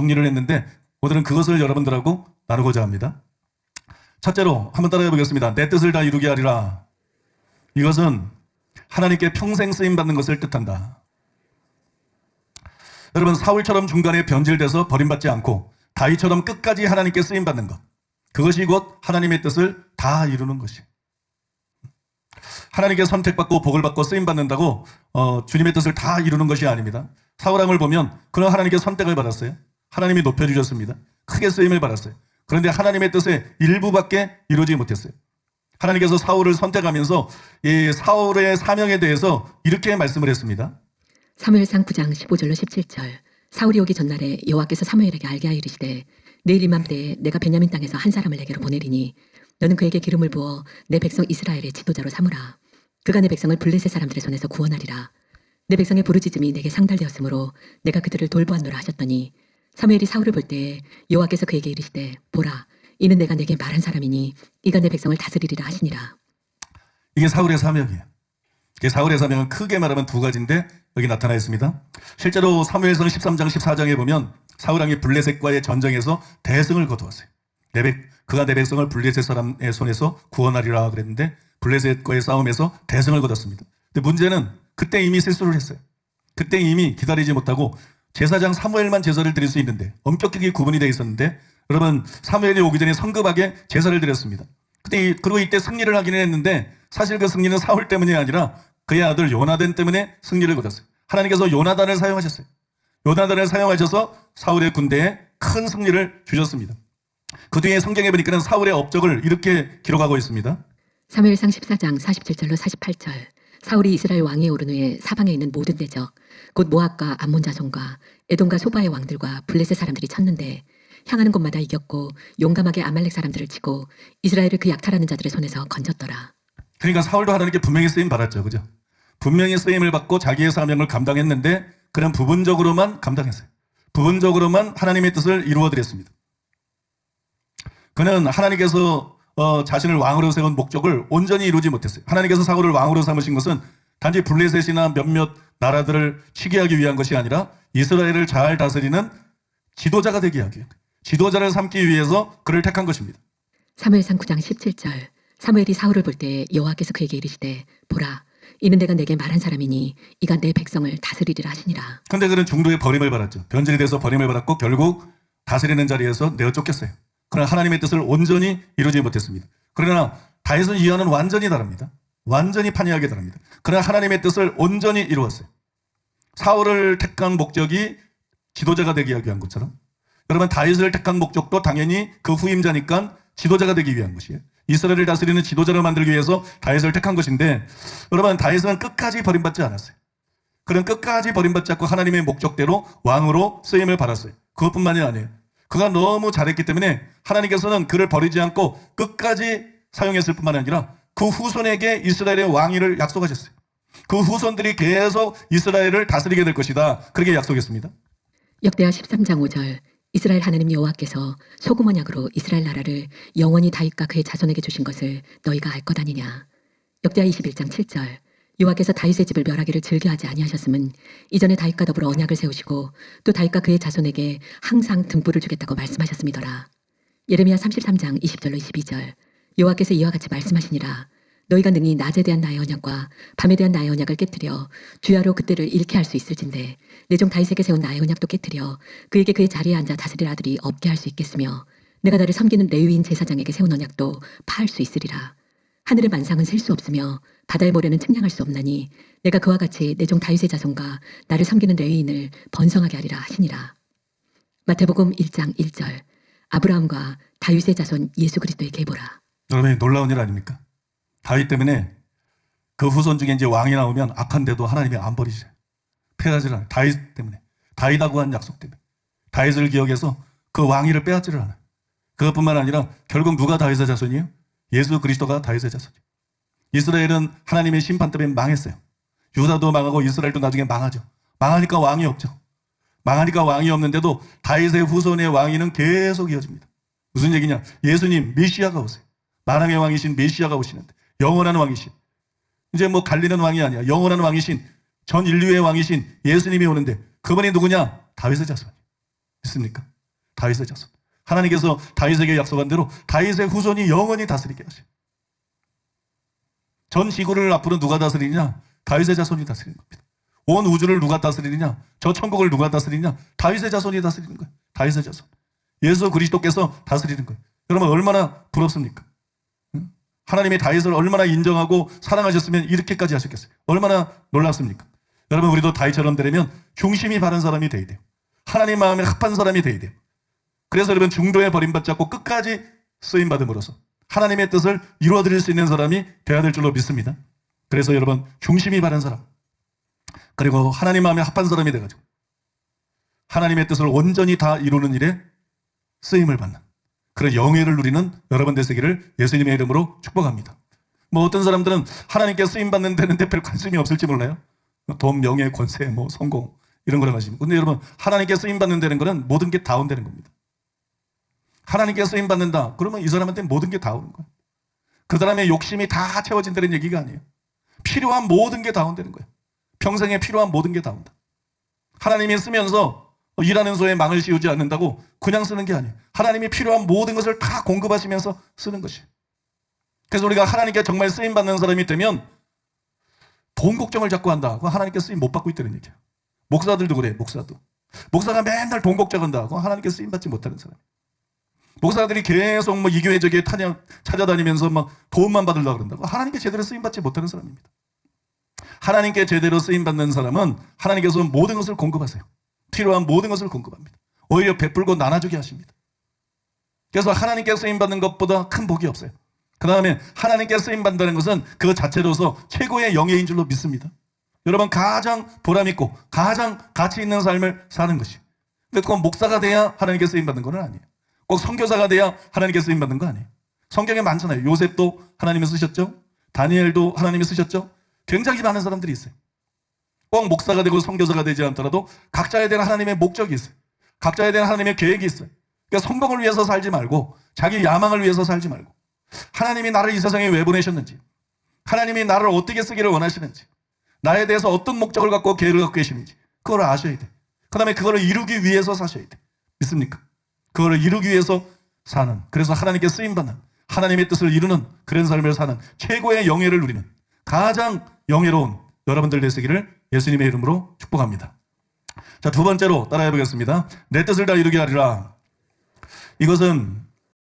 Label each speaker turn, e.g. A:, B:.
A: 정리를 했는데 오늘은 그것을 여러분들하고 나누고자 합니다. 첫째로 한번 따라해 보겠습니다. 내 뜻을 다 이루게 하리라. 이것은 하나님께 평생 쓰임받는 것을 뜻한다. 여러분, 사울처럼 중간에 변질돼서 버림받지 않고 다윗처럼 끝까지 하나님께 쓰임받는 것, 그것이 곧 하나님의 뜻을 다 이루는 것이. 하나님께 선택받고 복을 받고 쓰임받는다고 주님의 뜻을 다 이루는 것이 아닙니다. 사울왕을 보면 그는 하나님께 선택을 받았어요. 하나님이 높여주셨습니다. 크게 쓰임을 받았어요. 그런데 하나님의 뜻의 일부밖에 이루지 못했어요. 하나님께서 사울을 선택하면서 이 사울의 사명에 대해서 이렇게 말씀을 했습니다.
B: 사무엘상 9장 15절로 17절. 사울이 오기 전날에 여호와께서 사무엘에게 알게 하여 이르시되 내일 이맘때에 내가 베냐민 땅에서 한 사람을 내게로 보내리니 너는 그에게 기름을 부어 내 백성 이스라엘의 지도자로 삼으라. 그가 내 백성을 블레셋 사람들의 손에서 구원하리라. 내 백성의 부르짖음이 내게 상달되었으므로 내가 그들을 돌보았노라 하셨더니 사무엘이 사울을 볼 때에 여호와께서 그에게 이르시되 보라, 이는 내가 내게 말한 사람이니 이가 내 백성을 다스리리라 하시니라.
A: 이게 사울의 사명이에요. 이게 사울의 사명은 크게 말하면 두 가지인데 여기 나타나 있습니다. 실제로 사무엘상 13장 14장에 보면 사울왕이 블레셋과의 전쟁에서 대승을 거두었어요. 그가 내 백성을 블레셋 사람의 손에서 구원하리라 그랬는데 블레셋과의 싸움에서 대승을 거뒀습니다. 근데 문제는 그때 이미 실수를 했어요. 그때 이미 기다리지 못하고 제사장 사무엘만 제사를 드릴 수 있는데 엄격하게 구분이 되어 있었는데 여러분, 사무엘이 오기 전에 성급하게 제사를 드렸습니다. 그리고 이때 승리를 하기는 했는데 사실 그 승리는 사울 때문이 아니라 그의 아들 요나단 때문에 승리를 거뒀어요. 하나님께서 요나단을 사용하셨어요. 요나단을 사용하셔서 사울의 군대에 큰 승리를 주셨습니다. 그 뒤에 성경에 보니까 사울의 업적을 이렇게 기록하고 있습니다.
B: 사무엘상 14장 47절로 48절. 사울이 이스라엘 왕위에 오른 후에 사방에 있는 모든 대적 곧 모압과 암몬 자손과 에돔과 소바의 왕들과 블레셋 사람들이 쳤는데 향하는 곳마다 이겼고 용감하게 아말렉 사람들을 치고 이스라엘을 그 약탈하는 자들의 손에서 건졌더라.
A: 그러니까 사울도 하나님께 분명히 쓰임 받았죠. 그죠? 분명히 쓰임을 받고 자기의 사명을 감당했는데 그는 부분적으로만 감당했어요. 부분적으로만 하나님의 뜻을 이루어드렸습니다. 그는 하나님께서 자신을 왕으로 세운 목적을 온전히 이루지 못했어요. 하나님께서 사울을 왕으로 삼으신 것은 단지 블레셋이나 몇몇 나라들을 치게 하기 위한 것이 아니라 이스라엘을 잘 다스리는 지도자가 되게 하기 위한, 지도자를 삼기 위해서 그를 택한 것입니다.
B: 사무엘상 9장 17절. 사무엘이 사울을 볼 때 여호와께서 그에게 이르시되 보라, 이는 내가 내게 말한 사람이니 이가 내 백성을 다스리리라 하시니라.
A: 그런데 그는 중도에 버림을 받았죠. 변질이 돼서 버림을 받았고 결국 다스리는 자리에서 내어 쫓겼어요. 그러나 하나님의 뜻을 온전히 이루지 못했습니다. 그러나 다윗은 이와는 완전히 다릅니다. 완전히 판이하게 다릅니다. 그러나 하나님의 뜻을 온전히 이루었어요. 사울을 택한 목적이 지도자가 되기 위한 것처럼 여러분, 다윗을 택한 목적도 당연히 그 후임자니까 지도자가 되기 위한 것이에요. 이스라엘을 다스리는 지도자를 만들기 위해서 다윗을 택한 것인데 여러분, 다윗은 끝까지 버림받지 않았어요. 그는 끝까지 버림받지 않고 하나님의 목적대로 왕으로 쓰임을 받았어요. 그것뿐만이 아니에요. 그가 너무 잘했기 때문에 하나님께서는 그를 버리지 않고 끝까지 사용했을 뿐만 아니라 그 후손에게 이스라엘의 왕위를 약속하셨어요. 그 후손들이 계속 이스라엘을 다스리게 될 것이다. 그렇게 약속했습니다.
B: 역대하 13장 5절. 이스라엘 하나님 여호와께서 소금 언약으로 이스라엘 나라를 영원히 다윗과 그의 자손에게 주신 것을 너희가 알 것 아니냐. 역대하 21장 7절. 여호와께서 다윗의 집을 멸하기를 즐겨하지 아니하셨음은 이전에 다윗과 더불어 언약을 세우시고 또 다윗과 그의 자손에게 항상 등불을 주겠다고 말씀하셨음이더라. 예레미야 33장 20절로 22절. 여호와께서 이와 같이 말씀하시니라. 너희가 능히 낮에 대한 나의 언약과 밤에 대한 나의 언약을 깨뜨려 주야로 그때를 잃게 할 수 있을진데 내 종 다윗에게 세운 나의 언약도 깨뜨려 그에게 그의 자리에 앉아 다스릴 아들이 없게 할 수 있겠으며 내가 나를 섬기는 레위인 제사장에게 세운 언약도 파할 수 있으리라. 하늘의 만상은 셀 수 없으며 바다의 모래는 측량할 수 없나니 내가 그와 같이 내 종 다윗의 자손과 나를 섬기는 레위인을 번성하게 하리라 하시니라. 마태복음 1장 1절. 아브라함과 다윗의 자손 예수 그리스도의 계보라.
A: 여러분, 놀라운 일 아닙니까? 다윗 때문에 그 후손 중에 이제 왕이 나오면 악한데도 하나님이 안 버리셔요. 패하지를 않아요. 다윗 때문에, 다윗하고 한 약속 때문에 다윗을 기억해서 그 왕위를 빼앗지를 않아요. 그것뿐만 아니라 결국 누가 다윗의 자손이에요? 예수 그리스도가 다윗의 자손이에요. 이스라엘은 하나님의 심판 때문에 망했어요. 유다도 망하고 이스라엘도 나중에 망하죠. 망하니까 왕이 없죠. 망하니까 왕이 없는데도 다윗의 후손의 왕위는 계속 이어집니다. 무슨 얘기냐? 예수님 메시아가 오세요. 만왕의 왕이신 메시아가 오시는데, 영원한 왕이신, 이제 뭐 갈리는 왕이 아니야, 영원한 왕이신, 전 인류의 왕이신 예수님이 오는데 그분이 누구냐? 다윗의 자손. 믿습니까? 다윗의 자손. 하나님께서 다윗에게 약속한 대로 다윗의 후손이 영원히 다스리게 하셔. 전 지구를 앞으로 누가 다스리냐? 다윗의 자손이 다스리는 겁니다. 온 우주를 누가 다스리느냐? 저 천국을 누가 다스리느냐? 다윗의 자손이 다스리는 거예요. 다윗의 자손. 예수 그리스도께서 다스리는 거예요. 여러분 얼마나 부럽습니까? 응? 하나님이 다윗을 얼마나 인정하고 사랑하셨으면 이렇게까지 하셨겠어요. 얼마나 놀랍습니까? 여러분 우리도 다윗처럼 되려면 중심이 바른 사람이 돼야 돼요. 하나님 마음에 합한 사람이 돼야 돼요. 그래서 여러분 중도에 버림받지 않고 끝까지 쓰임받음으로써 하나님의 뜻을 이루어드릴 수 있는 사람이 되어야 될 줄로 믿습니다. 그래서 여러분 중심이 바른 사람, 그리고 하나님 마음에 합한 사람이 돼가지고 하나님의 뜻을 온전히 다 이루는 일에 쓰임을 받는 그런 영예를 누리는 여러분 되시기를 예수님의 이름으로 축복합니다. 뭐 어떤 사람들은 하나님께 쓰임받는 데는데 별 관심이 없을지 몰라요. 돈, 명예, 권세, 뭐 성공 이런 거라 하십니다. 근데 여러분 하나님께 쓰임받는 데는 거는 모든 게 다 온다는 겁니다. 하나님께 쓰임받는다 그러면 이 사람한테 모든 게 다 오는 거예요. 그 사람의 욕심이 다 채워진다는 얘기가 아니에요. 필요한 모든 게 다 온다는 거예요. 평생에 필요한 모든 게 다 온다. 하나님이 쓰면서 일하는 소에 망을 씌우지 않는다고 그냥 쓰는 게 아니에요. 하나님이 필요한 모든 것을 다 공급하시면서 쓰는 것이에요. 그래서 우리가 하나님께 정말 쓰임받는 사람이 되면 돈 걱정을 자꾸 한다. 그건 하나님께 쓰임 못 받고 있다는 얘기예요. 목사들도 그래요. 목사가 맨날 돈 걱정한다. 그건 하나님께 쓰임 받지 못하는 사람. 목사들이 계속 뭐 이 교회 저 교회 찾아다니면서 막 도움만 받으려고 그런다고 하나님께 제대로 쓰임 받지 못하는 사람입니다. 하나님께 제대로 쓰임 받는 사람은 하나님께서 모든 것을 공급하세요. 필요한 모든 것을 공급합니다. 오히려 베풀고 나눠주게 하십니다. 그래서 하나님께 쓰임 받는 것보다 큰 복이 없어요. 그 다음에 하나님께 쓰임 받는다는 것은 그 자체로서 최고의 영예인 줄로 믿습니다. 여러분 가장 보람있고 가장 가치 있는 삶을 사는 것이에요. 근데 꼭 목사가 돼야 하나님께 쓰임 받는 건 아니에요. 꼭 선교사가 돼야 하나님께 쓰임 받는 거 아니에요. 성경에 많잖아요. 요셉도 하나님이 쓰셨죠. 다니엘도 하나님이 쓰셨죠. 굉장히 많은 사람들이 있어요. 꼭 목사가 되고 선교사가 되지 않더라도 각자에 대한 하나님의 목적이 있어요. 각자에 대한 하나님의 계획이 있어요. 그러니까 성공을 위해서 살지 말고 자기 야망을 위해서 살지 말고 하나님이 나를 이 세상에 왜 보내셨는지, 하나님이 나를 어떻게 쓰기를 원하시는지, 나에 대해서 어떤 목적을 갖고 계획을 갖고 계시는지 그걸 아셔야 돼. 그 다음에 그걸 이루기 위해서 사셔야 돼. 믿습니까? 그걸 이루기 위해서 사는, 그래서 하나님께 쓰임받는, 하나님의 뜻을 이루는 그런 삶을 사는 최고의 영예를 누리는 가장 영예로운 여러분들 되시기를 예수님의 이름으로 축복합니다. 자, 두 번째로 따라해 보겠습니다. 내 뜻을 다 이루게 하리라. 이것은